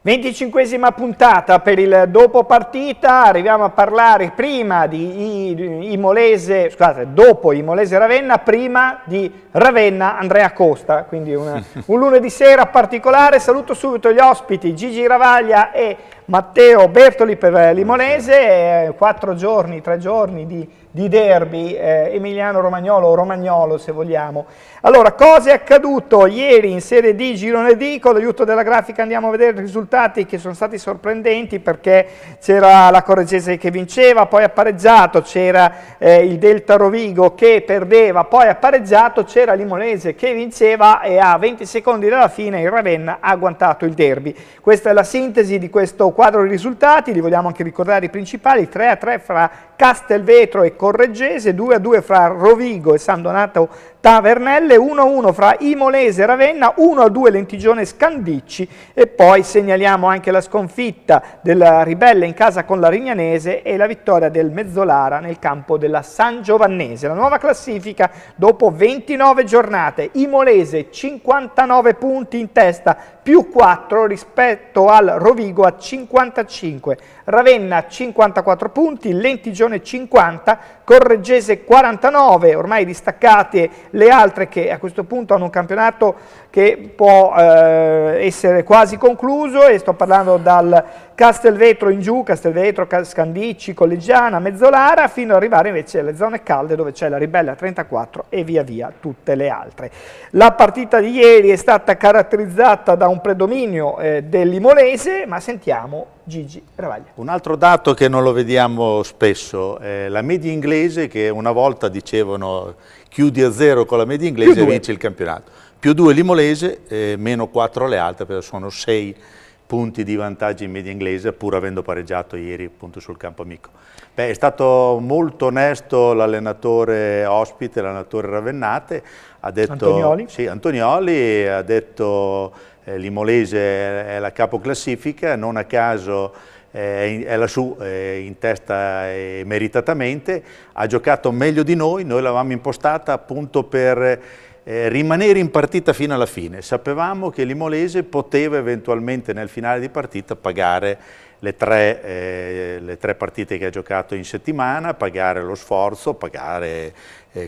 25esima puntata per il dopo partita, arriviamo a parlare prima di Imolese, scusate, dopo Imolese Ravenna, prima di Ravenna Andrea Costa, quindi un lunedì sera particolare. Saluto subito gli ospiti Gigi Ravaglia e Matteo Bertoli per l'Imolese, 3 giorni di derby emiliano-romagnolo o romagnolo se vogliamo. Allora, cosa è accaduto ieri in Serie D, Girone D? Con l'aiuto della grafica andiamo a vedere i risultati che sono stati sorprendenti, perché c'era la Corregese che vinceva, poi ha pareggiato, c'era il Delta Rovigo che perdeva, poi ha pareggiato, c'era l'Imolese che vinceva e a 20 secondi dalla fine il Ravenna ha agguantato il derby. Questa è la sintesi di questo quadro di risultati, li vogliamo anche ricordare i principali: 3-3 fra Castelvetro e Correggese, 2-2 fra Rovigo e San Donato Tavernelle, 1-1 fra Imolese e Ravenna, 1-2 Lentigione Scandicci, e poi segnaliamo anche la sconfitta della Ribelle in casa con la Rignanese e la vittoria del Mezzolara nel campo della San Giovannese. La nuova classifica dopo 29 giornate: Imolese 59 punti in testa, più 4 rispetto al Rovigo a 55, Ravenna 54 punti, Lentigione 50, Correggese 49, ormai distaccate le altre che a questo punto hanno un campionato che può essere quasi concluso, e sto parlando dal Castelvetro in giù, Castelvetro, Scandicci, Collegiana, Mezzolara, fino ad arrivare invece alle zone calde dove c'è la Ribelle a 34 e via via tutte le altre. La partita di ieri è stata caratterizzata da un predominio dell'Imolese, ma sentiamo Gigi Ravaglia. Un altro dato che non lo vediamo spesso è la media inglese, che una volta dicevano chiudi a 0 con la media inglese e vinci il campionato. +2 l'Imolese, -4 le altre, perché sono 6 punti di vantaggio in media inglese, pur avendo pareggiato ieri appunto sul campo amico. Beh, è stato molto onesto l'allenatore ospite, l'allenatore Ravennate, ha detto, Antonioli? Sì, Antonioli ha detto l'Imolese è la capoclassifica, non a caso è lassù in testa meritatamente, ha giocato meglio di noi l'avevamo impostata appunto per rimanere in partita fino alla fine. Sapevamo che l'Imolese poteva eventualmente nel finale di partita pagare le tre partite che ha giocato in settimana, pagare lo sforzo, pagare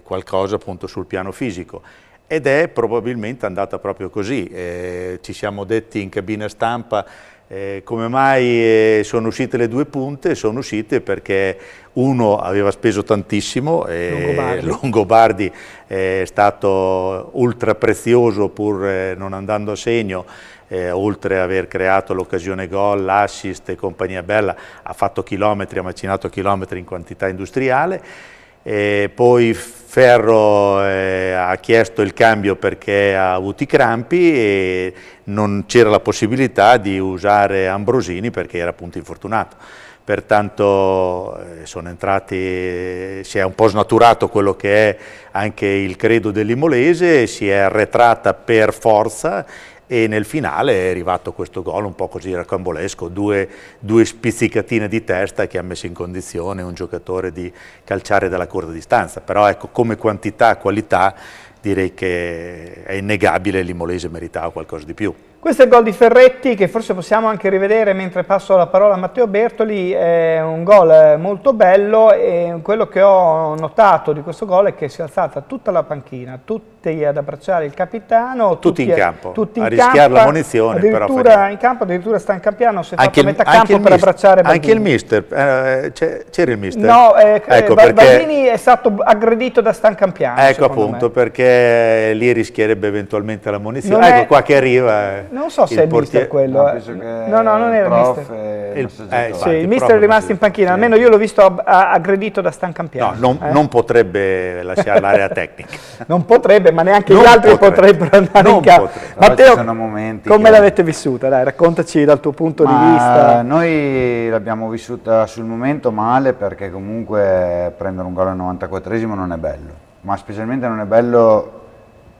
qualcosa appunto sul piano fisico. Ed è probabilmente andata proprio così. Ci siamo detti in cabina stampa come mai sono uscite le 2 punte. Sono uscite perché uno aveva speso tantissimo, Longobardi è stato ultra prezioso pur non andando a segno, oltre ad aver creato l'occasione gol, l'assist e compagnia bella, ha fatto chilometri, ha macinato chilometri in quantità industriale. Poi Ferro ha chiesto il cambio perché ha avuto i crampi e non c'era la possibilità di usare Ambrosini perché era appunto infortunato. Pertanto sono entrati, si è un po' snaturato quello che è anche il credo dell'Imolese, si è arretrata per forza e nel finale è arrivato questo gol un po' così rocambolesco, due spizzicatine di testa che ha messo in condizione un giocatore di calciare dalla corta distanza. Però ecco, come quantità, qualità, direi che è innegabile, l'Imolese meritava qualcosa di più. Questo è il gol di Ferretti, che forse possiamo anche rivedere mentre passo la parola a Matteo Bertoli. È un gol molto bello, e quello che ho notato di questo gol è che si è alzata tutta la panchina, tutti ad abbracciare il capitano, tutti in campo, tutti a in rischiare campo, la munizione, addirittura in campo, addirittura sta in campiano, si è fatto metà campo per abbracciare Baldini. Anche il mister, c'era il mister? No, ecco, Baldini è stato aggredito da Stancampiano. Ecco appunto, perché lì rischierebbe eventualmente la munizione. Ecco qua che arriva. Non so se è il mister quello. No, penso che no, non era il mister. Sì, il mister è rimasto in panchina, almeno io l'ho visto aggredito da Stancampiano. No, non potrebbe lasciare l'area tecnica. Non potrebbe, ma neanche gli altri potrebbero andare in campo. Matteo, come l'avete vissuta? Dai, raccontaci dal tuo punto di vista. Noi l'abbiamo vissuta sul momento male, perché comunque prendere un gol al 94esimo non è bello, ma specialmente non è bello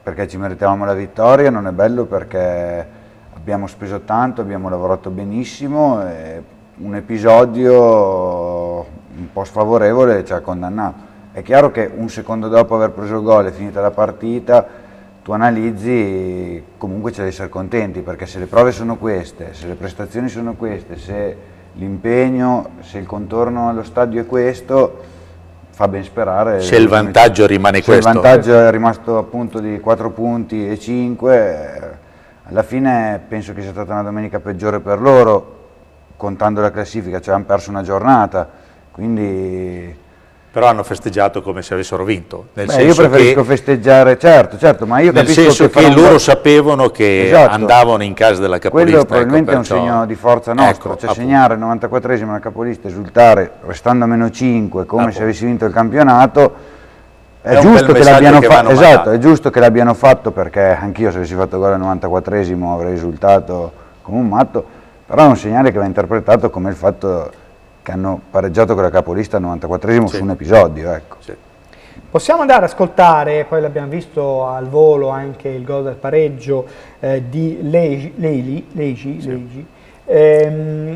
perché ci meritavamo la vittoria, non è bello perché abbiamo speso tanto, abbiamo lavorato benissimo e un episodio un po' sfavorevole ci ha condannato. È chiaro che un secondo dopo aver preso il gol e finita la partita tu analizzi, comunque c'è da essere contenti, perché se le prove sono queste, se le prestazioni sono queste, se l'impegno, se il contorno allo stadio è questo, fa ben sperare. Se il vantaggio rimane questo. Se il vantaggio è rimasto appunto di 4 punti e 5, alla fine penso che sia stata una domenica peggiore per loro, contando la classifica, cioè hanno perso una giornata, quindi... Però hanno festeggiato come se avessero vinto. Nel Beh, senso io preferisco che, certo, certo, ma io nel capisco senso che farà loro sapevano che Esatto. andavano in casa della capolista. Quello probabilmente ecco, è un segno di forza nostra, ecco, cioè appunto. segnare il 94esimo alla capolista, esultare restando a meno 5 come Appunto. se avessi vinto il campionato, È un bel giusto che messaggio l'abbiano che vanno fatto, esatto, mandati. è giusto che l'abbiano fatto, perché anch'io se avessi fatto gol al 94esimo avrei risultato come un matto, però è un segnale che va interpretato come il fatto che hanno pareggiato con la capolista al 94esimo Sì. su un episodio, ecco. Sì. Possiamo andare ad ascoltare, poi l'abbiamo visto al volo anche il gol del pareggio di Leigi.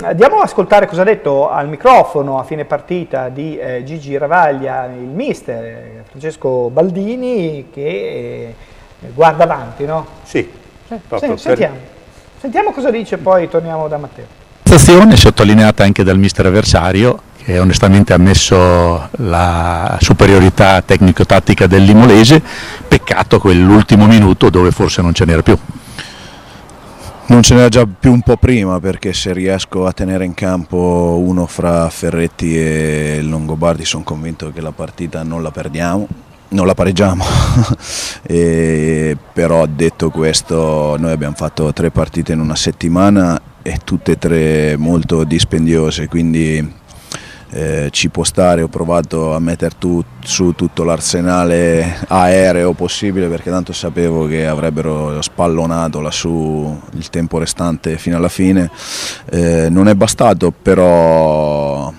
Andiamo ad ascoltare cosa ha detto al microfono a fine partita di Gigi Ravaglia il mister Francesco Baldini, che guarda avanti, no? Sì, proprio Sentiamo cosa dice, poi torniamo da Matteo. Prestazione sottolineata anche dal mister avversario, che onestamente ha ammesso la superiorità tecnico-tattica del Limolese. Peccato quell'ultimo minuto dove forse non ce n'era più. Non ce n'era già più un po' prima, perché se riesco a tenere in campo uno fra Ferretti e Longobardi sono convinto che la partita non la perdiamo, non la pareggiamo. Però detto questo, noi abbiamo fatto 3 partite in una settimana e tutte e 3 molto dispendiose, quindi ci può stare. Ho provato a mettere su tutto l'arsenale aereo possibile, perché tanto sapevo che avrebbero spallonato lassù il tempo restante fino alla fine. Non è bastato, però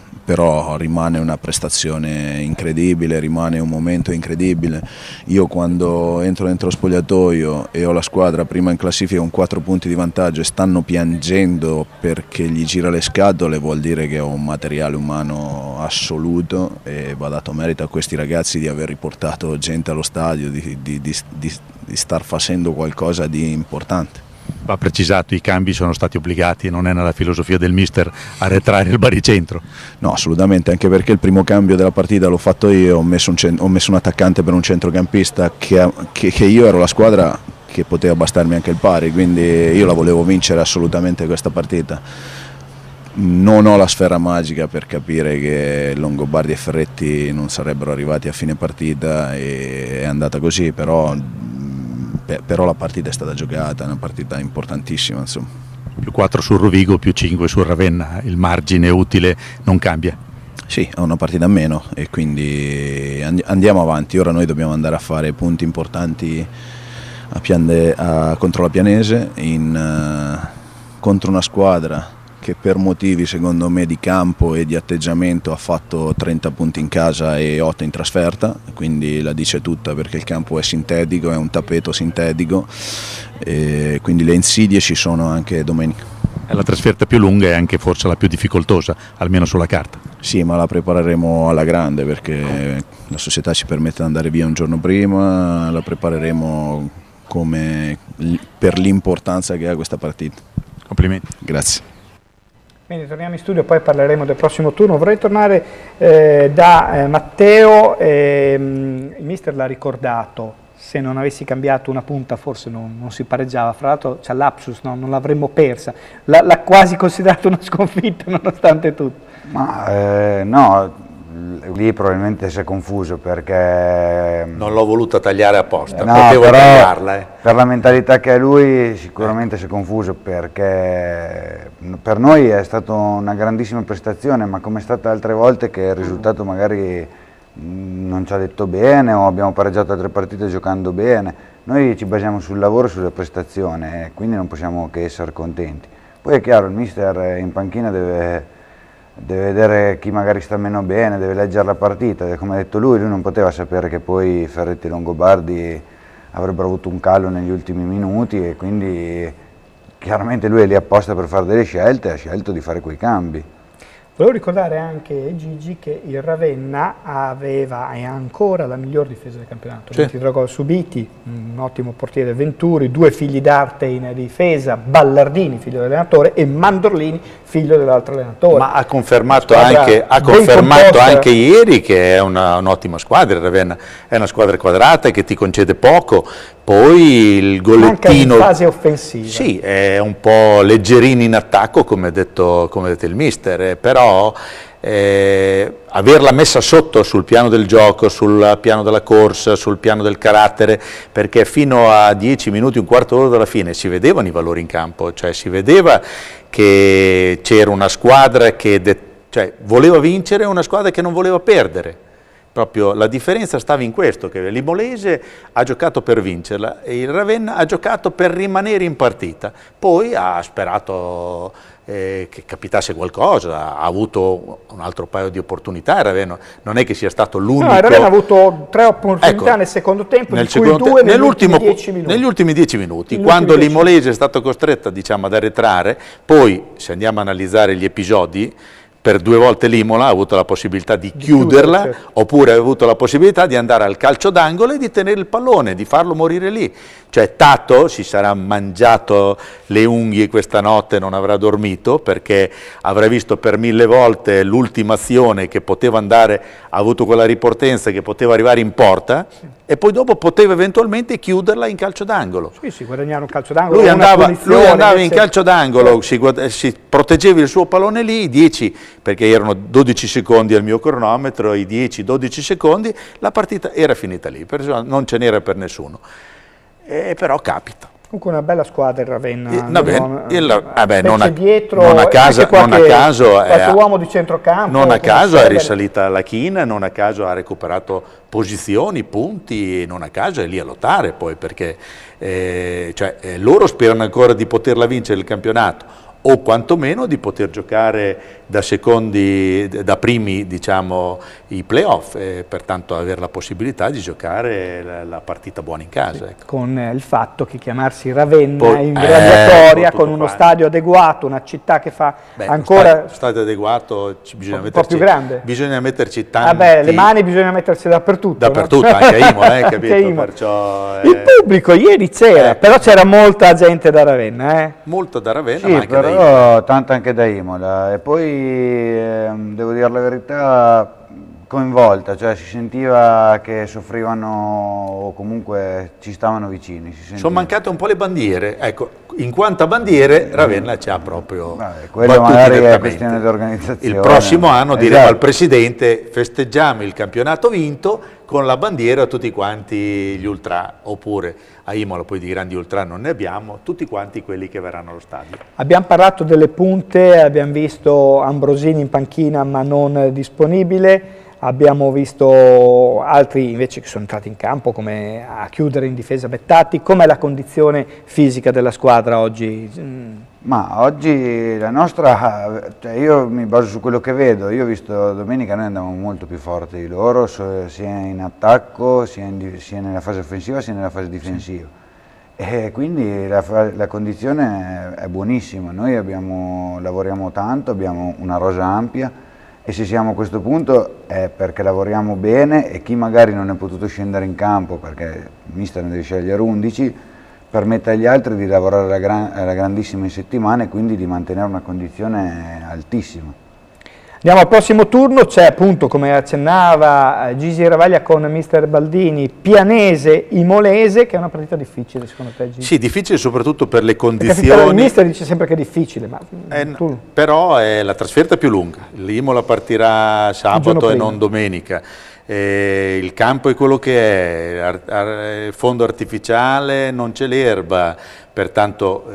rimane una prestazione incredibile, rimane un momento incredibile. Io quando entro dentro lo spogliatoio e ho la squadra prima in classifica con 4 punti di vantaggio e stanno piangendo perché gli gira le scatole, vuol dire che ho un materiale umano assoluto, e va dato merito a questi ragazzi di aver riportato gente allo stadio, di star facendo qualcosa di importante. Va precisato, i cambi sono stati obbligati, non è nella filosofia del mister arretrare il baricentro. No, assolutamente, anche perché il primo cambio della partita l'ho fatto io, ho messo un attaccante per un centrocampista, che io ero la squadra che poteva bastarmi anche il pari, quindi io la volevo vincere assolutamente questa partita. Non ho la sfera magica per capire che Longobardi e Ferretti non sarebbero arrivati a fine partita, e è andata così, però la partita è stata giocata, è una partita importantissima, insomma. Più 4 sul Rovigo, più 5 sul Ravenna, il margine utile non cambia. Sì, è una partita in meno e quindi andiamo avanti. Ora noi dobbiamo andare a fare punti importanti contro la Pianese, contro una squadra che per motivi secondo me di campo e di atteggiamento ha fatto 30 punti in casa e 8 in trasferta, quindi la dice tutta, perché il campo è sintetico, è un tappeto sintetico, e quindi le insidie ci sono anche domenica. È la trasferta più lunga e anche forse la più difficoltosa, almeno sulla carta. Sì, ma la prepareremo alla grande, perché la società ci permette di andare via un giorno prima, la prepareremo per l'importanza che ha questa partita. Complimenti. Grazie. Bene, torniamo in studio, poi parleremo del prossimo turno. Vorrei tornare da Matteo. Il mister l'ha ricordato, se non avessi cambiato una punta forse non si pareggiava. Fra l'altro c'è l'apsus, no? Non l'avremmo persa. L'ha quasi considerato una sconfitta nonostante tutto. Ma no, lì probabilmente si è confuso, perché... Non l'ho voluta tagliare apposta, No, potevo però tagliarla. per la mentalità che ha lui sicuramente si è confuso, perché per noi è stata una grandissima prestazione, ma come è stata altre volte che il risultato magari non ci ha detto bene, o abbiamo pareggiato altre partite giocando bene. Noi ci basiamo sul lavoro e sulle prestazioni, e quindi non possiamo che essere contenti. Poi è chiaro, il mister in panchina deve vedere chi magari sta meno bene, deve leggere la partita. Come ha detto lui non poteva sapere che poi Ferretti e Longobardi avrebbero avuto un calo negli ultimi minuti, e quindi chiaramente lui è lì apposta per fare delle scelte, ha scelto di fare quei cambi. Volevo ricordare anche, Gigi, che il Ravenna aveva e ha ancora la miglior difesa del campionato. 23 gol subiti, un ottimo portiere Venturi, 2 figli d'arte in difesa, Ballardini, figlio dell'allenatore, e Mandorlini, figlio dell'altro allenatore. Ma ha confermato anche ieri che è un'ottima squadra il Ravenna, è una squadra quadrata che ti concede poco, poi il gollettino... Manca in fase offensiva. Sì, è un po' leggerino in attacco come ha detto il mister, però averla messa sotto sul piano del gioco, sul piano della corsa, sul piano del carattere, perché fino a 10 minuti, un quarto d'ora dalla fine si vedevano i valori in campo, cioè si vedeva che c'era una squadra che voleva vincere e una squadra che non voleva perdere. Proprio la differenza stava in questo, che l'Imolese ha giocato per vincerla e il Ravenna ha giocato per rimanere in partita, poi ha sperato che capitasse qualcosa, ha avuto un altro paio di opportunità, il Ravenna non è che sia stato l'unico... No, il Ravenna ha avuto 3 opportunità nel secondo tempo, di cui 2 negli ultimi 10 minuti. Negli ultimi 10 minuti, quando l'Imolese è stato costretta, diciamo, ad arretrare, poi se andiamo a analizzare gli episodi, per 2 volte l'Imola ha avuto la possibilità di chiuderla, certo. Oppure ha avuto la possibilità di andare al calcio d'angolo e di tenere il pallone, di farlo morire lì. Cioè Tato si sarà mangiato le unghie questa notte, non avrà dormito, perché avrà visto per 1000 volte l'ultima azione che poteva andare, ha avuto quella riportenza che poteva arrivare in porta, e poi dopo poteva eventualmente chiuderla in calcio d'angolo. Sì, guadagnare un calcio d'angolo. Lui andava in calcio d'angolo, si proteggeva il suo pallone lì, 10, perché erano 12 secondi al mio cronometro, i 10-12 secondi, la partita era finita lì, non ce n'era per nessuno. Però capita. Comunque una bella squadra il Ravenna. Non a caso uomo di centrocampo. Non a caso è risalita la china, non a caso ha recuperato posizioni, punti, non a caso è lì a lottare poi, perché loro sperano ancora di poterla vincere il campionato, o quantomeno di poter giocare da primi, diciamo, i playoff, e pertanto avere la possibilità di giocare la partita buona in casa. Ecco. Con il fatto che chiamarsi Ravenna in graduatoria, con uno stadio adeguato, una città che fa ancora... Stadio adeguato, un po' più grande. Bisogna metterci tanti... le mani bisogna mettersi dappertutto. Dappertutto, no? Anche a Imola, capito? Perciò, il pubblico ieri c'era, però c'era molta gente da Ravenna. Molto da Ravenna, sì, ma anche però tanta anche da Imola. E poi devo dire la verità, coinvolta, cioè si sentiva che soffrivano o comunque ci stavano vicini. Sono mancate un po' le bandiere, ecco, in quanto a bandiere Ravenna ci ha proprio quello magari è questione di organizzazione. Il prossimo anno diremo al Presidente: festeggiamo il campionato vinto con la bandiera a tutti quanti gli ultra, oppure a Imola poi di grandi ultra non ne abbiamo, tutti quanti quelli che verranno allo stadio. Abbiamo parlato delle punte, abbiamo visto Ambrosini in panchina ma non disponibile, abbiamo visto altri invece che sono entrati in campo, come a chiudere in difesa Bettati. Com'è la condizione fisica della squadra oggi? Ma oggi la nostra, io mi baso su quello che vedo. Io ho visto domenica noi andavamo molto più forti di loro, sia in attacco, sia nella fase offensiva, sia nella fase difensiva. E quindi la condizione è buonissima. Noi lavoriamo tanto, abbiamo una rosa ampia, e se siamo a questo punto è perché lavoriamo bene, e chi magari non è potuto scendere in campo perché il mister ne deve scegliere 11, permette agli altri di lavorare alla grandissima in settimana e quindi di mantenere una condizione altissima. Andiamo al prossimo turno, c'è appunto, come accennava Gigi Ravaglia con mister Baldini, Pianese Imolese, che è una partita difficile secondo te, Gigi? Sì, difficile soprattutto per le condizioni. Il mister dice sempre che è difficile, ma però è la trasferta più lunga. L'Imola partirà sabato e non domenica. Il campo è quello che è, fondo artificiale, non c'è l'erba, pertanto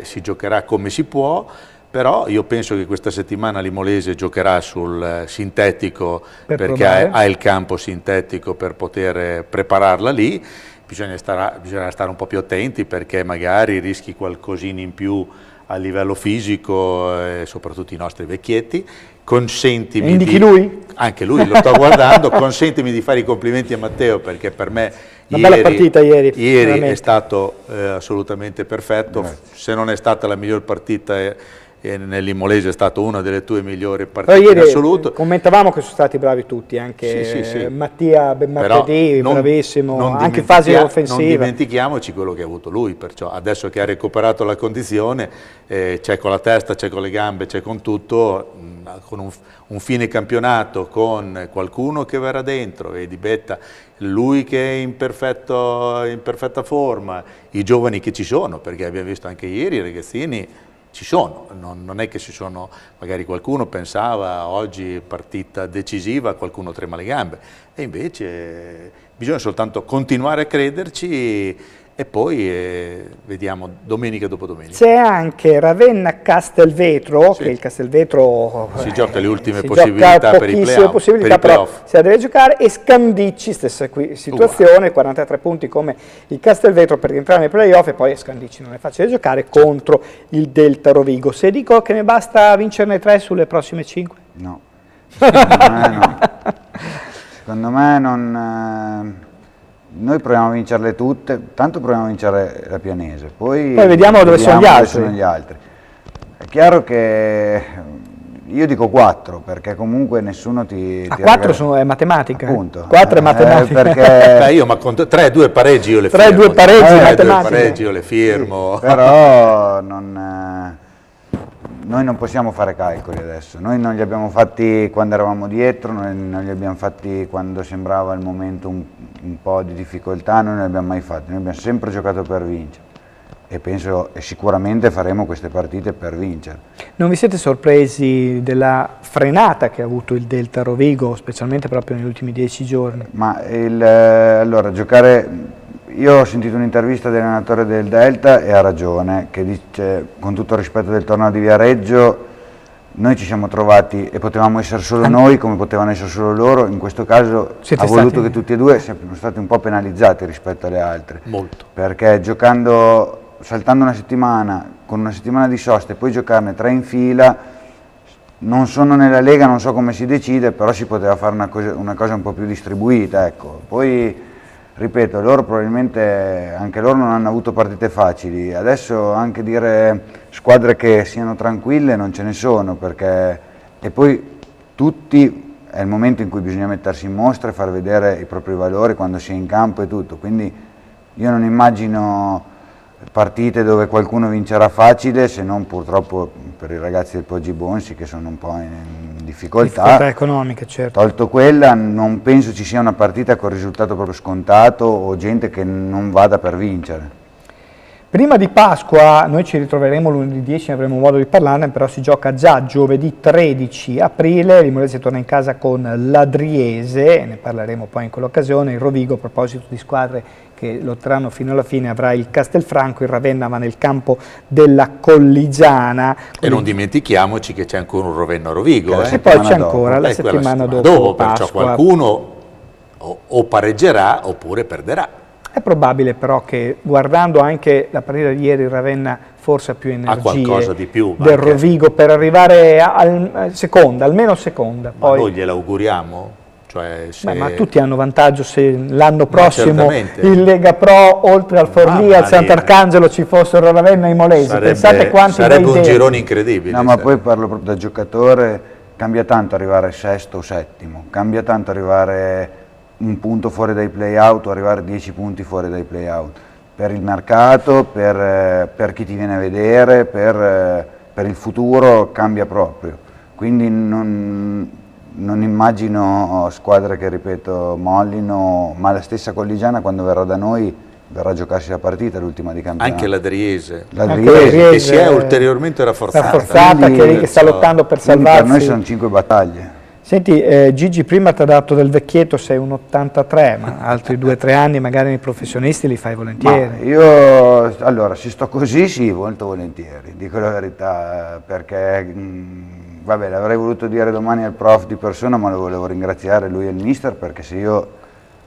si giocherà come si può. Però io penso che questa settimana l'Imolese giocherà sul sintetico, perché ha il campo sintetico per poter prepararla lì. Bisogna stare un po' più attenti, perché magari rischi qualcosina in più a livello fisico, soprattutto i nostri vecchietti. Consentimi indichi lui? Anche lui, lo sto guardando. Consentimi di fare i complimenti a Matteo, perché per me bella partita ieri è stato assolutamente perfetto. Grazie. Se non è stata la miglior partita nell'Imolese è stata una delle tue migliori Però partite in ieri assoluto. commentavamo che sono stati bravi tutti, anche Sì. Mattia Benmartedì, bravissimo, anche in fase offensiva. Non dimentichiamoci quello che ha avuto lui, perciò adesso che ha recuperato la condizione, c'è con la testa, c'è con le gambe, c'è con tutto, con un fine campionato, con qualcuno che verrà dentro e Di Betta, lui che è in perfetta forma, i giovani che ci sono, perché abbiamo visto anche ieri i ragazzini ci sono, non è che ci sono, magari qualcuno pensava oggi partita decisiva, qualcuno trema le gambe, e invece bisogna soltanto continuare a crederci e poi vediamo domenica dopo domenica. C'è anche Ravenna-Castelvetro, che il Castelvetro si gioca le ultime si possibilità gioca per i pochissime possibilità, per i però playoff. se la deve giocare, e Scandicci, stessa situazione, 43 punti come il Castelvetro per rientrare nei playoff, e poi Scandicci non è facile giocare contro il Delta Rovigo. Se dico che ne basta vincerne 3 sulle prossime 5? No, secondo me no. Secondo me non... Noi proviamo a vincerle tutte, tanto proviamo a vincere la Pianese, poi vediamo dove sono gli altri. È chiaro che io dico 4, perché comunque nessuno ti... 4 è matematica. Appunto. 4 è matematica. Perché... ma con 3-2 pareggi io le firmo. 3-2 pareggi, 3-2 matematica. pareggi io le firmo. Sì, però noi non possiamo fare calcoli adesso, noi non li abbiamo fatti quando eravamo dietro, noi non li abbiamo fatti quando sembrava il momento un po' di difficoltà, noi non li abbiamo mai fatti, noi abbiamo sempre giocato per vincere e sicuramente faremo queste partite per vincere. Non vi siete sorpresi della frenata che ha avuto il Delta Rovigo, specialmente proprio negli ultimi 10 giorni? Ma allora, giocare... Io ho sentito un'intervista dell'allenatore del Delta e ha ragione, che dice, con tutto il rispetto del torneo di Viareggio, noi ci siamo trovati e potevamo essere solo noi come potevano essere solo loro, in questo caso ha voluto che tutti e due siano stati un po' penalizzati rispetto alle altre. Molto. Perché saltando una settimana, con una settimana di sosta e poi giocarne 3 in fila, non sono nella Lega, non so come si decide, però si poteva fare una cosa un po' più distribuita, ecco. Poi... Ripeto, loro probabilmente, anche loro non hanno avuto partite facili, adesso anche dire squadre che siano tranquille non ce ne sono, perché e poi tutti è il momento in cui bisogna mettersi in mostra e far vedere i propri valori quando si è in campo e tutto, quindi io non immagino partite dove qualcuno vincerà facile, se non purtroppo per i ragazzi del Poggi Bonsi che sono un po' in difficoltà economiche, certo. Tolto quella, non penso ci sia una partita con risultato proprio scontato o gente che non vada per vincere. Prima di Pasqua noi ci ritroveremo lunedì 10, ne avremo modo di parlarne, però si gioca già giovedì 13 aprile, l'Imolese torna in casa con l'Adriese, ne parleremo poi in quell'occasione. Il Rovigo, a proposito di squadre che lotteranno fino alla fine, avrà il Castelfranco, il Ravenna va nel campo della Colligiana. E non dimentichiamoci che c'è ancora un Ravenna-Rovigo. E poi c'è ancora la settimana dopo perciò qualcuno o pareggerà oppure perderà. È probabile però che, guardando anche la partita di ieri, il Ravenna forse ha più energie di più, del Rovigo per arrivare almeno seconda. Ma poi... noi glielo auguriamo? Cioè, ma tutti hanno vantaggio se l'anno prossimo in Lega Pro, oltre al Forlì e al Sant'Arcangelo, ci fossero Ravenna e Imolese. Pensate quanti sarebbe un girone incredibile. No, ma poi parlo proprio da giocatore, cambia tanto arrivare sesto o settimo, cambia tanto arrivare un punto fuori dai play-out o arrivare 10 punti fuori dai play-out. Per il mercato, per chi ti viene a vedere, per il futuro cambia proprio. Quindi non immagino squadre che, ripeto, mollino, ma la stessa Colligiana quando verrà da noi verrà a giocarsi la partita, l'ultima di campionato. Anche l'Adriese, che si è ulteriormente rafforzata, che sta lottando per salvarsi. Per noi sono 5 battaglie. Senti, Gigi, prima ti ha dato del vecchietto, sei un 83, ma altri 2 o 3 anni magari nei professionisti li fai volentieri. Ma allora, se sto così sì, molto volentieri, dico la verità, perché vabbè, l'avrei voluto dire domani al prof di persona, ma lo volevo ringraziare lui e il mister, perché se io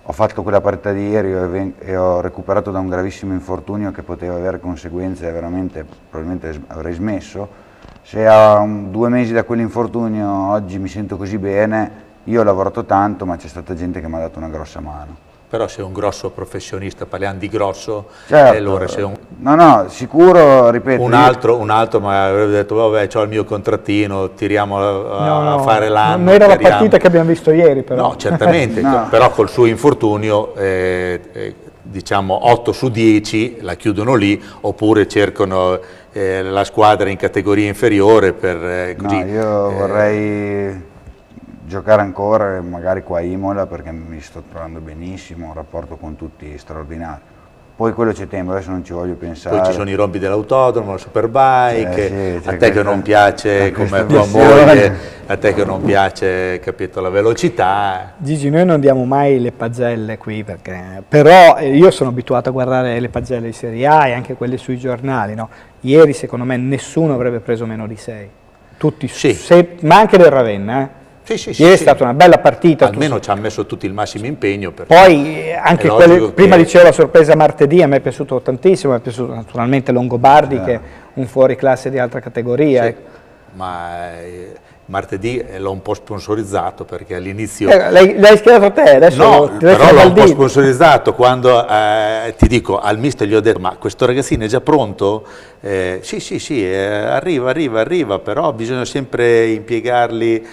ho fatto quella partita di ieri e ho recuperato da un gravissimo infortunio che poteva avere conseguenze veramente, probabilmente avrei smesso. Se a 2 mesi da quell'infortunio oggi mi sento così bene, io ho lavorato tanto, ma c'è stata gente che mi ha dato una grossa mano. Però sei un grosso professionista, parliamo di grosso, Certo. allora sei un... No, sicuro, ripeto. Un altro mi avrebbe detto, vabbè, c'ho il mio contrattino, tiriamo a fare l'anno. Non era la partita che abbiamo visto ieri, però. No, certamente, No. però col suo infortunio, diciamo 8 su 10 la chiudono lì, oppure cercano la squadra in categoria inferiore per così. No, io vorrei giocare ancora, magari qua a Imola, perché mi sto trovando benissimo, un rapporto con tutti straordinario. Poi quello c'è tempo, adesso non ci voglio pensare. Poi ci sono i rompi dell'autodromo, la superbike, sì, a te che non piace, come tua moglie, a te che non piace, capito, la velocità. Gigi, noi non diamo mai le pagelle qui, però io sono abituato a guardare le pagelle di Serie A e anche quelle sui giornali, no? Ieri secondo me nessuno avrebbe preso meno di 6, tutti, Sì. ma anche del Ravenna. Sì, Ieri è stata una bella partita. Almeno ci ha messo tutti il massimo impegno. Poi anche prima che... dicevo la sorpresa martedì, a me è piaciuto tantissimo, mi è piaciuto naturalmente Longobardi che è un fuoriclasse di altra categoria. Sì, ma martedì l'ho un po' sponsorizzato perché all'inizio... L'hai schierato te, adesso no, però l'ho un po' sponsorizzato quando ti dico, al mister gli ho detto, ma questo ragazzino è già pronto? Sì, arriva, però bisogna sempre impiegarli,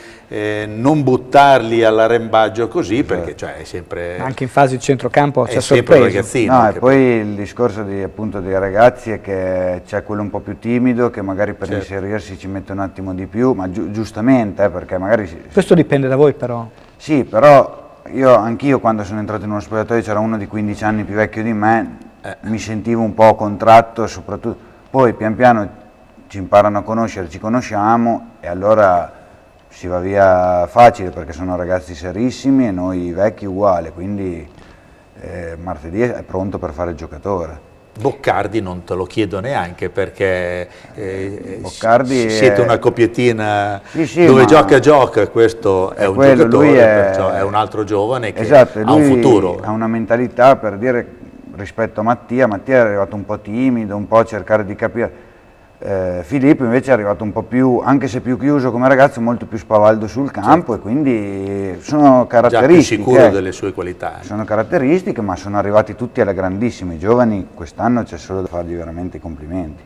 non buttarli all'arrembaggio così, perché cioè, è sempre... Anche in fase di centrocampo c'è sempre un sorpreso. ragazzino. No, e poi il discorso appunto dei ragazzi è che c'è quello un po' più timido che magari per inserirsi ci mette un attimo di più, ma giustamente, perché magari... Questo dipende da voi però. Sì, però anch'io quando sono entrato in uno spogliatoio c'era uno di 15 anni più vecchio di me, mi sentivo un po' contratto, soprattutto poi pian piano ci imparano a conoscere, ci conosciamo e allora si va via facile perché sono ragazzi serissimi e noi vecchi uguali, quindi martedì è pronto per fare il giocatore. Boccardi non te lo chiedo neanche perché Boccardi siete una coppiettina sì, dove gioca, questo è un quello, giocatore, lui perciò è un altro giovane che esatto, ha un futuro. Ha una mentalità, per dire, rispetto a Mattia è arrivato un po' timido, un po' a cercare di capire. Filippo invece è arrivato un po' più, anche se più chiuso come ragazzo, molto più spavaldo sul campo e quindi sono caratteristiche. Già più sicuro delle sue qualità. Sono caratteristiche, ma sono arrivati tutti alle grandissime. I giovani quest'anno c'è solo da fargli veramente i complimenti.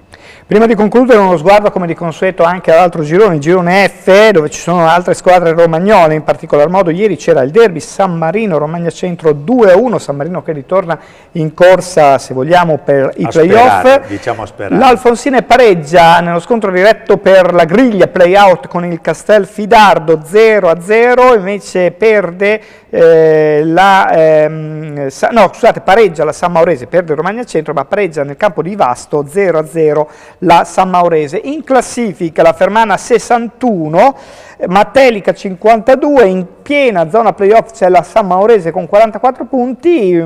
Prima di concludere uno sguardo come di consueto anche all'altro girone, il girone F, dove ci sono altre squadre romagnole, in particolar modo ieri c'era il derby San Marino-Romagna Centro 2-1, San Marino che ritorna in corsa se vogliamo per i playoff. Diciamo a sperare. L'Alfonsine pareggia nello scontro diretto per la griglia play-out con il Castelfidardo 0-0, invece perde pareggia la San Maurese, perde il Romagna Centro, ma pareggia nel campo di Vasto 0-0 la San Maurese. In classifica la Fermana 61, Matelica 52, in piena zona playoff c'è la San Maurese con 44 punti,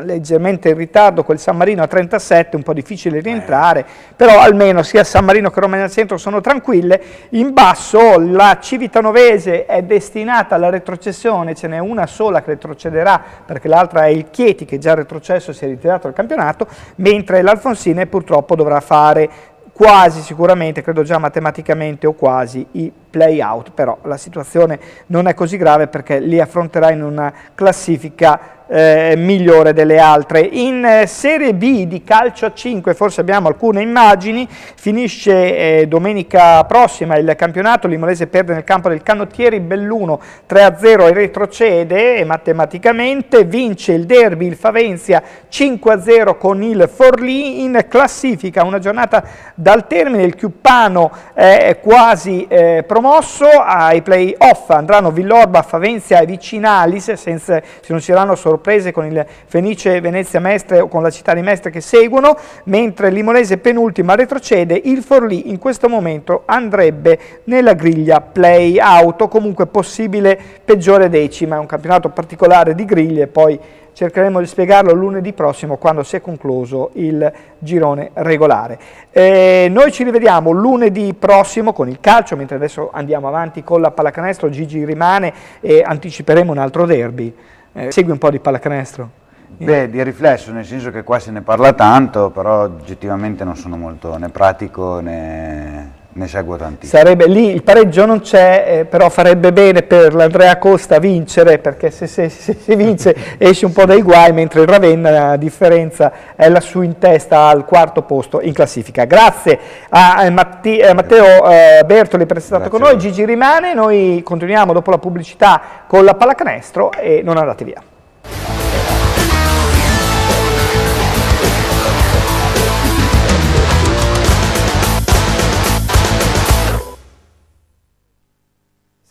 leggermente in ritardo quel San Marino a 37, un po' difficile rientrare, però almeno sia San Marino che Romagna Centro sono tranquille. In basso la Civitanovese è destinata alla retrocessione, ce n'è una sola che retrocederà perché l'altra è il Chieti che già retrocesso, si è ritirato dal campionato, mentre l'Alfonsine purtroppo dovrà fare quasi sicuramente, credo già matematicamente o quasi, i play-out, però la situazione non è così grave perché li affronterà in una classifica migliore delle altre. In Serie B di calcio a 5 forse abbiamo alcune immagini, finisce domenica prossima il campionato, l'Imolese perde nel campo del Canottieri Belluno 3-0 e retrocede e matematicamente, vince il derby il Favenzia 5-0 con il Forlì. In classifica una giornata dal termine, il Chiuppano è quasi promosso, ai play-off andranno Villorba, Favenzia e Vicinalis, se non ci saranno sorprese con il Fenice Venezia Mestre o con la Città di Mestre che seguono, mentre l'Imolese penultima retrocede. Il Forlì in questo momento andrebbe nella griglia play-out, o comunque possibile peggiore decima. È un campionato particolare di griglie, poi cercheremo di spiegarlo lunedì prossimo quando si è concluso il girone regolare. Noi ci rivediamo lunedì prossimo con il calcio, mentre adesso andiamo avanti con la pallacanestro. Gigi rimane e anticiperemo un altro derby. Segui un po' di pallacanestro. Beh, di riflesso, nel senso che qua se ne parla tanto, però oggettivamente non sono molto né pratico né seguo tantissimo. Sarebbe lì, il pareggio non c'è, però farebbe bene per l'Andrea Costa vincere, perché se vince esce un po' dai guai, mentre il Ravenna, la differenza è lassù in testa al quarto posto in classifica. Grazie a Matteo Bertoli per essere stato con noi. Gigi rimane, noi continuiamo dopo la pubblicità con la pallacanestro e non andate via.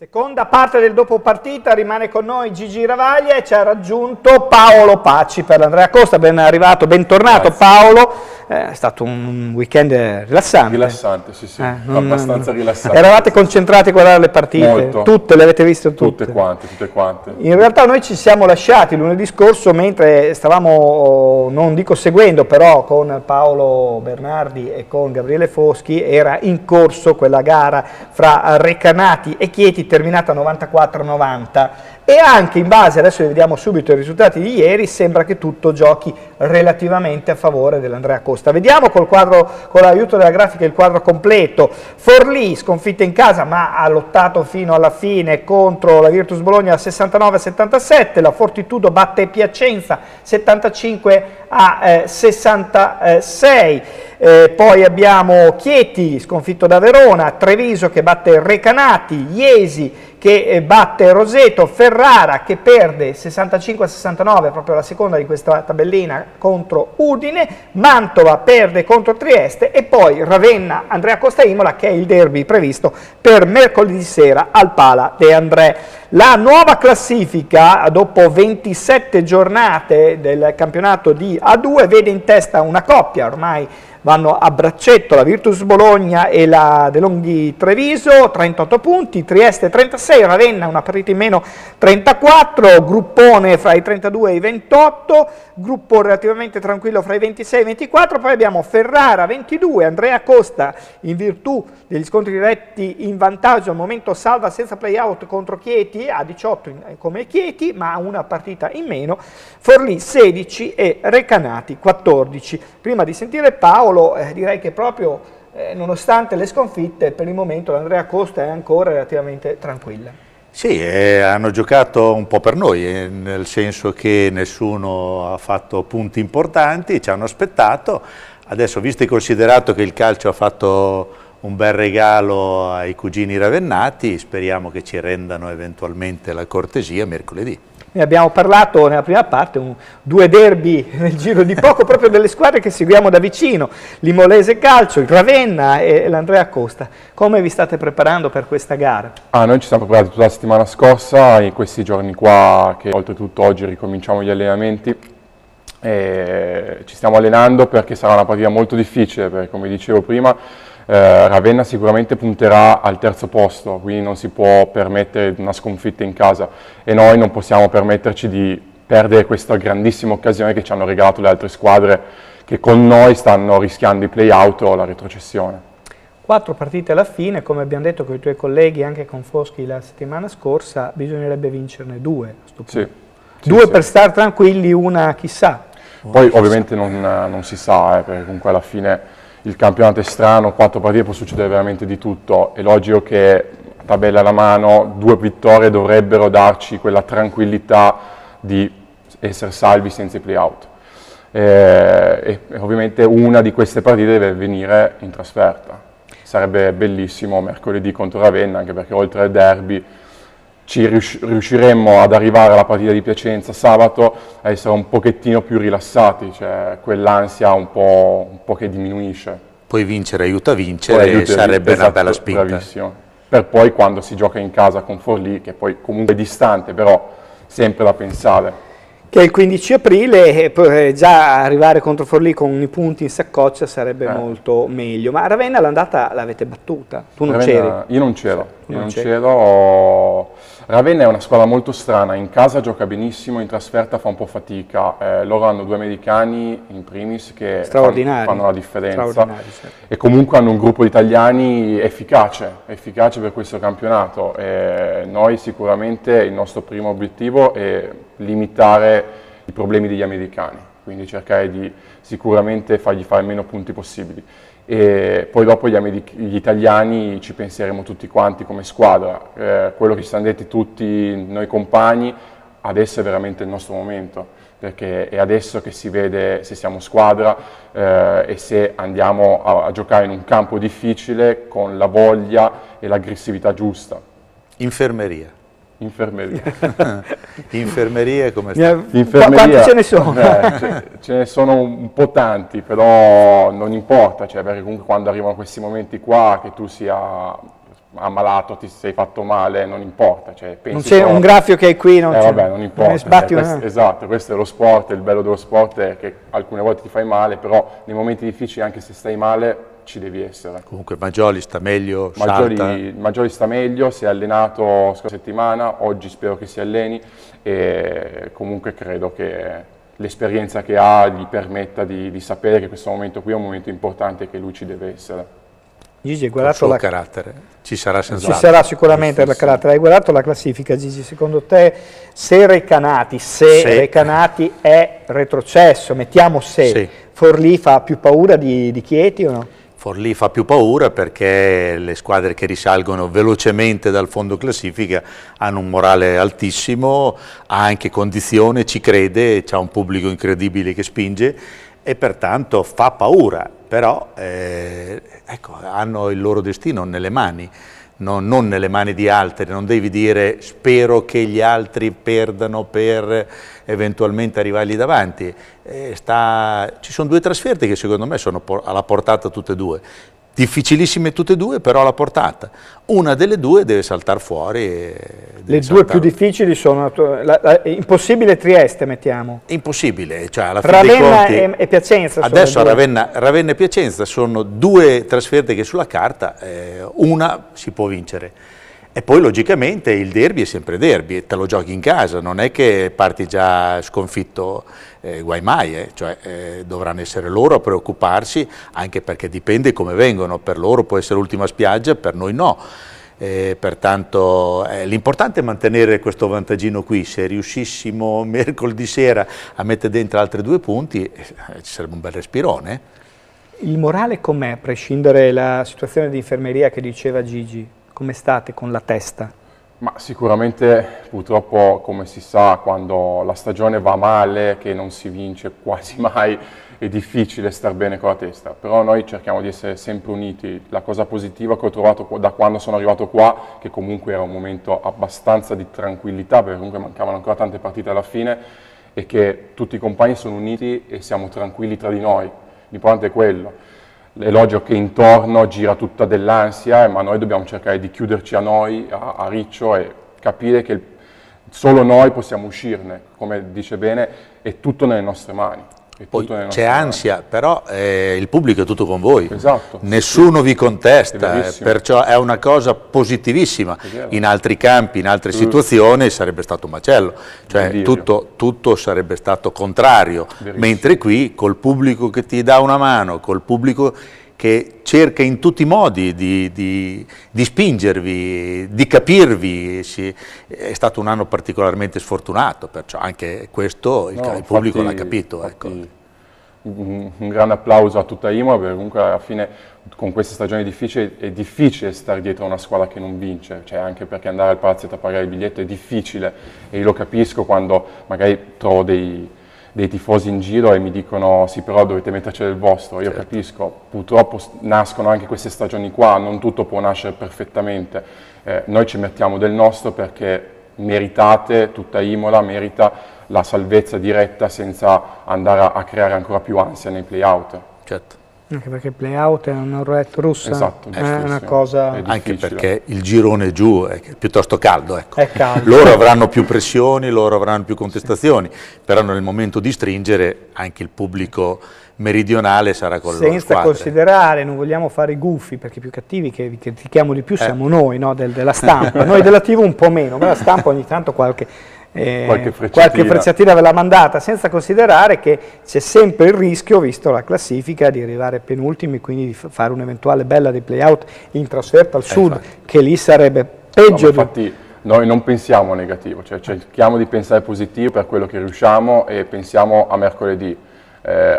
Seconda parte del dopo partita, rimane con noi Gigi Ravaglia e ci ha raggiunto Paolo Pacci per l'Andrea Costa. Ben arrivato, bentornato. Grazie. Paolo, è stato un weekend rilassante. Rilassante, sì, abbastanza rilassante. Eravate concentrati a guardare le partite? Molto. Tutte, le avete viste tutte? Tutte quante. In realtà noi ci siamo lasciati lunedì scorso mentre stavamo, non dico seguendo, però con Paolo Bernardi e con Gabriele Foschi, era in corso quella gara fra Recanati e Chieti, terminata 94-90, e anche in base, adesso vediamo subito i risultati di ieri, sembra che tutto giochi relativamente a favore dell'Andrea Costa. Vediamo col quadro, con l'aiuto della grafica, il quadro completo. Forlì sconfitta in casa ma ha lottato fino alla fine contro la Virtus Bologna 69-77, la Fortitudo batte Piacenza 75-66. Poi abbiamo Chieti sconfitto da Verona, Treviso che batte Recanati, Iesi che batte Roseto, Ferrara che perde 65-69, proprio la seconda di questa tabellina, contro Udine, Mantova perde contro Trieste e poi Ravenna Andrea Costa Imola, che è il derby previsto per mercoledì sera al Pala de André. La nuova classifica dopo 27 giornate del campionato di A2 vede in testa una coppia, ormai vanno a braccetto, la Virtus Bologna e la De Longhi Treviso, 38 punti, Trieste 36, Ravenna una partita in meno 34, gruppone fra i 32 e i 28, gruppo relativamente tranquillo fra i 26 e i 24, poi abbiamo Ferrara 22, Andrea Costa in virtù degli scontri diretti in vantaggio, al momento salva senza play-out contro Chieti, a 18 come Chieti, ma una partita in meno, Forlì 16 e Recanati 14. Prima di sentire Paolo, direi che proprio nonostante le sconfitte, per il momento l'Andrea Costa è ancora relativamente tranquilla. Sì, hanno giocato un po' per noi, nel senso che nessuno ha fatto punti importanti, ci hanno aspettato. Adesso, visto e considerato che il calcio ha fatto un bel regalo ai cugini ravennati, speriamo che ci rendano eventualmente la cortesia mercoledì. Ne abbiamo parlato nella prima parte, due derby nel giro di poco, proprio delle squadre che seguiamo da vicino, l'Imolese Calcio, il Ravenna e l'Andrea Costa. Come vi state preparando per questa gara? Noi ci siamo preparati tutta la settimana scorsa, in questi giorni qua, che oltretutto oggi ricominciamo gli allenamenti, e ci stiamo allenando perché sarà una partita molto difficile, perché come dicevo prima, Ravenna sicuramente punterà al terzo posto, quindi non si può permettere una sconfitta in casa e noi non possiamo permetterci di perdere questa grandissima occasione che ci hanno regalato le altre squadre che con noi stanno rischiando i play-out o la retrocessione. 4 partite alla fine, come abbiamo detto con i tuoi colleghi, anche con Foschi la settimana scorsa, bisognerebbe vincerne 2 a sto punto. Sì, due sì. Per stare tranquilli, una chissà. Poi ovviamente non si sa, perché comunque alla fine il campionato è strano, 4 partite può succedere veramente di tutto, è logico che tabella alla mano, 2 vittorie dovrebbero darci quella tranquillità di essere salvi senza i play-out. E ovviamente una di queste partite deve venire in trasferta. Sarebbe bellissimo mercoledì contro Ravenna, anche perché oltre al derby riusciremmo ad arrivare alla partita di Piacenza sabato a essere un pochettino più rilassati, cioè quell'ansia un po' che diminuisce. Poi vincere aiuta a vincere, sarebbe una bella spinta. Bravissimo. Per poi quando si gioca in casa con Forlì, che poi comunque è distante, però sempre da pensare. Che il 15 aprile già arrivare contro Forlì con i punti in saccoccia sarebbe molto meglio. Ma Ravenna l'andata l'avete battuta? Tu non c'eri? Io non c'ero. Ravenna è una squadra molto strana, in casa gioca benissimo, in trasferta fa un po' fatica. Loro hanno 2 americani in primis che fanno la differenza e comunque hanno un gruppo di italiani efficace per questo campionato. Noi sicuramente il nostro primo obiettivo è limitare i problemi degli americani, quindi cercare di sicuramente fargli fare meno punti possibili. E poi dopo gli italiani ci penseremo tutti quanti come squadra, quello che ci siamo detti tutti noi compagni, adesso è veramente il nostro momento, perché è adesso che si vede se siamo squadra e se andiamo a giocare in un campo difficile con la voglia e l'aggressività giusta. Infermeria. Infermeria. Infermeria come sta? Infermeria, quanti ce ne sono? Ce ne sono un po' tanti, però non importa, cioè, perché comunque quando arrivano questi momenti qua, che tu sia ammalato, ti sei fatto male, non importa. Cioè, non c'è un graffio che hai qui, non c'è. Vabbè, non importa. Esatto, questo è lo sport, il bello dello sport è che alcune volte ti fai male, però nei momenti difficili, anche se stai male, ci devi essere. Comunque Maggioli sta meglio, Maggioli sta meglio, si è allenato scorsa settimana, oggi spero che si alleni e comunque credo che l'esperienza che ha gli permetta di sapere che questo momento qui è un momento importante e che lui ci deve essere. Gigi, hai guardato il suo carattere, ci sarà senz'altro. Ci sarà sicuramente il carattere. Hai guardato la classifica, Gigi? Secondo te se Recanati è retrocesso, mettiamo se, Forlì fa più paura di Chieti o no? Forlì fa più paura perché le squadre che risalgono velocemente dal fondo classifica hanno un morale altissimo, ha anche condizione, ci crede, c'ha un pubblico incredibile che spinge e pertanto fa paura, però ecco, hanno il loro destino nelle mani, non nelle mani di altri. Non devi dire spero che gli altri perdano per eventualmente arrivargli davanti. Ci sono due trasferte che secondo me sono alla portata tutte e due, difficilissime tutte e due, però alla portata. Una delle due deve saltare fuori. Le due più difficili sono Impossibile Trieste, mettiamo. Impossibile, cioè alla fine Ravenna dei conti, e Piacenza. adesso Ravenna e Piacenza sono due trasferte che sulla carta una si può vincere. E poi logicamente il derby è sempre derby, te lo giochi in casa, non è che parti già sconfitto, guai mai, dovranno essere loro a preoccuparsi, anche perché dipende come vengono, per loro può essere l'ultima spiaggia, per noi no. Pertanto l'importante è mantenere questo vantaggino qui. Se riuscissimo mercoledì sera a mettere dentro altri 2 punti ci sarebbe un bel respirone. Il morale com'è, a prescindere dalla situazione di infermeria che diceva Gigi? Come state con la testa? Ma sicuramente purtroppo, come si sa, quando la stagione va male, che non si vince quasi mai, è difficile star bene con la testa, però noi cerchiamo di essere sempre uniti. La cosa positiva che ho trovato da quando sono arrivato qua, che comunque era un momento abbastanza di tranquillità, perché comunque mancavano ancora tante partite alla fine, è che tutti i compagni sono uniti e siamo tranquilli tra di noi. L'importante è quello. L'elogio che intorno gira tutta dell'ansia, ma noi dobbiamo cercare di chiuderci a noi, a riccio, e capire che solo noi possiamo uscirne. Come dice bene, è tutto nelle nostre mani. Poi c'è ansia, però il pubblico è tutto con voi, esatto, nessuno vi contesta, perciò è una cosa positivissima. In altri campi, in altre situazioni sarebbe stato un macello, cioè tutto sarebbe stato contrario, mentre qui col pubblico che ti dà una mano, col pubblico che cerca in tutti i modi di spingervi, di capirvi, è stato un anno particolarmente sfortunato, perciò anche questo il pubblico l'ha capito. Ecco. Un grande applauso a tutta Imola, perché comunque alla fine con queste stagioni difficili è difficile stare dietro a una squadra che non vince, cioè anche perché andare al palazzetto a pagare il biglietto è difficile, e io lo capisco quando magari trovo dei tifosi in giro e mi dicono sì, però dovete metterci del vostro. Io capisco, purtroppo nascono anche queste stagioni qua, non tutto può nascere perfettamente, noi ci mettiamo del nostro perché meritate, tutta Imola merita la salvezza diretta senza andare a creare ancora più ansia nei play-out. Certo. Anche perché il play-out è una roulette russa, esatto, è una cosa... Anche perché il girone giù è piuttosto caldo, ecco. È caldo. Loro avranno più pressioni, loro avranno più contestazioni, però nel momento di stringere anche il pubblico meridionale sarà con le loro squadre. Senza considerare, non vogliamo fare i gufi, perché i più cattivi che vi critichiamo di più siamo noi, no? Della stampa, noi della TV un po' meno, ma la stampa ogni tanto qualche frecciatina ve l'ha mandata, senza considerare che c'è sempre il rischio, visto la classifica, di arrivare penultimi, quindi di fare un'eventuale bella di play-out in trasferta al sud, che lì sarebbe peggio. No, infatti noi non pensiamo negativo, cioè cerchiamo di pensare positivo per quello che riusciamo e pensiamo a mercoledì.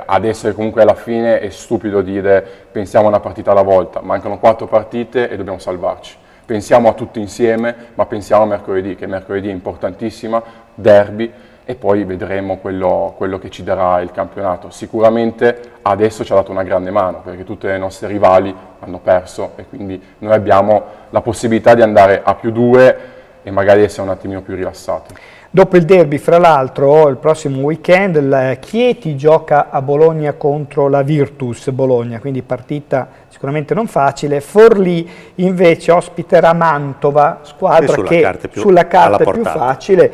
Adesso che comunque alla fine è stupido dire pensiamo a una partita alla volta, mancano 4 partite e dobbiamo salvarci. Pensiamo a tutti insieme, ma pensiamo a mercoledì, che mercoledì è importantissima, derby, e poi vedremo quello che ci darà il campionato. Sicuramente adesso ci ha dato una grande mano, perché tutte le nostre rivali hanno perso e quindi noi abbiamo la possibilità di andare a +2 e magari essere un attimino più rilassati. Dopo il derby, fra l'altro, il prossimo weekend, il Chieti gioca a Bologna contro la Virtus Bologna, quindi partita sicuramente non facile. Forlì invece ospiterà Mantova, squadra che sulla carta è più facile.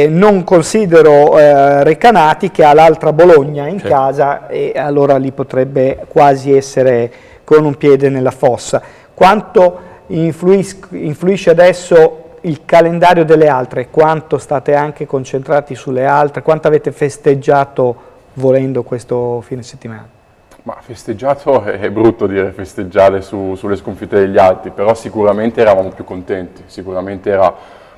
Non considero Recanati, che ha l'altra Bologna in casa, e allora lì potrebbe quasi essere con un piede nella fossa. Quanto influisce adesso il calendario delle altre? Quanto state anche concentrati sulle altre? Quanto avete festeggiato volendo questo fine settimana? Ma festeggiato è brutto dire festeggiare sulle sconfitte degli altri, però sicuramente eravamo più contenti, sicuramente era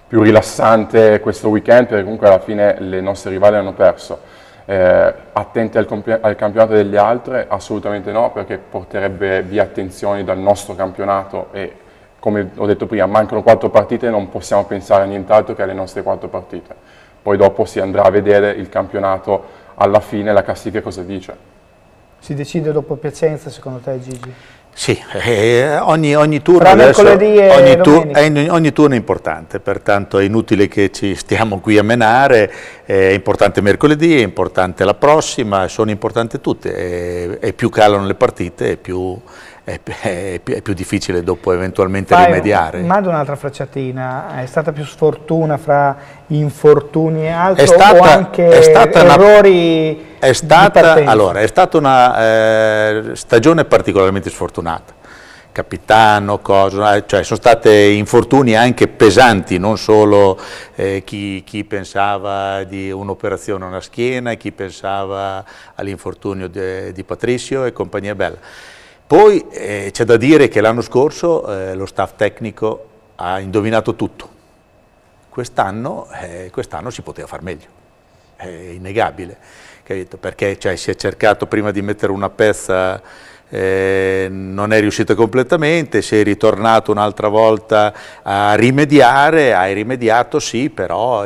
più rilassante questo weekend, perché comunque alla fine le nostre rivali hanno perso. Attenti al campionato delle altre? Assolutamente no, perché porterebbe via attenzioni dal nostro campionato e, come ho detto prima, mancano 4 partite e non possiamo pensare a nient'altro che alle nostre 4 partite. Poi dopo si andrà a vedere il campionato alla fine, la classifica cosa dice. Si decide dopo Piacenza, secondo te, Gigi? Sì, ogni turno tra adesso, mercoledì e ogni turno è importante, pertanto è inutile che ci stiamo qui a menare, è importante mercoledì, è importante la prossima, sono importanti tutte, e più calano le partite è più difficile dopo eventualmente rimediare. Mando un'altra frecciatina, è stata più sfortuna fra infortuni e altro, o anche errori è stata una stagione particolarmente sfortunata. Capitano, cioè sono state infortuni anche pesanti, non solo chi pensava di un'operazione a una schiena, chi pensava all'infortunio di Patricio e compagnia bella. Poi c'è da dire che l'anno scorso lo staff tecnico ha indovinato tutto. Quest'anno si poteva far meglio, è innegabile, capito? Perché si è cercato prima di mettere una pezza, non è riuscito completamente, si è ritornato un'altra volta a rimediare, hai rimediato sì, però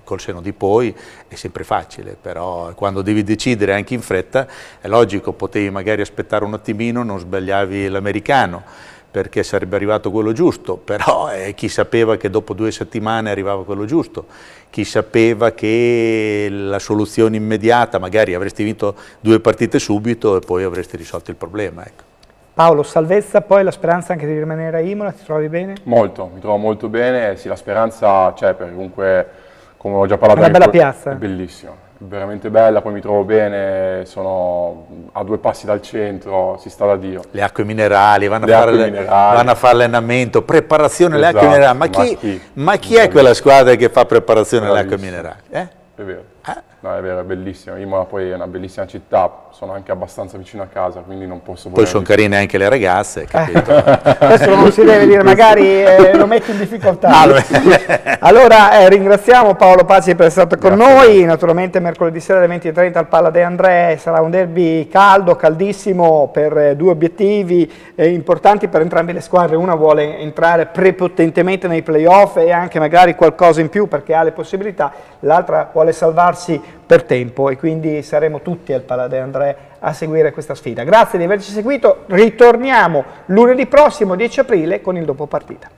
col senno di poi è sempre facile, però quando devi decidere anche in fretta è logico, potevi magari aspettare un attimino, non sbagliavi l'americano perché sarebbe arrivato quello giusto, però chi sapeva che dopo 2 settimane arrivava quello giusto, chi sapeva che la soluzione immediata, magari avresti vinto 2 partite subito e poi avresti risolto il problema. Ecco. Paolo, salvezza, poi la speranza anche di rimanere a Imola, ti trovi bene? Molto, mi trovo molto bene, sì, la speranza c'è, perché comunque, come ho già parlato, è una bella piazza. È bellissima, veramente bella, poi mi trovo bene, sono a 2 passi dal centro, si sta da Dio. Le acque minerali, vanno a fare allenamento, preparazione alle acque minerali. Ma chi è quella squadra che fa preparazione alle acque minerali? È vero. No, è vero, è bellissimo. Imola poi è una bellissima città, sono anche abbastanza vicino a casa, quindi non posso Poi sono carine anche le ragazze, capito? Questo non si deve dire, magari lo metti in difficoltà. Allora ringraziamo Paolo Pazzi per essere stato con noi, naturalmente mercoledì sera alle 20:30 al Palla de André sarà un derby caldo, caldissimo, per 2 obiettivi importanti per entrambe le squadre. Una vuole entrare prepotentemente nei playoff e anche magari qualcosa in più perché ha le possibilità, l'altra vuole salvarsi per tempo, e quindi saremo tutti al Palla de André a seguire questa sfida. Grazie di averci seguito, ritorniamo lunedì prossimo 10 aprile con il dopo partita.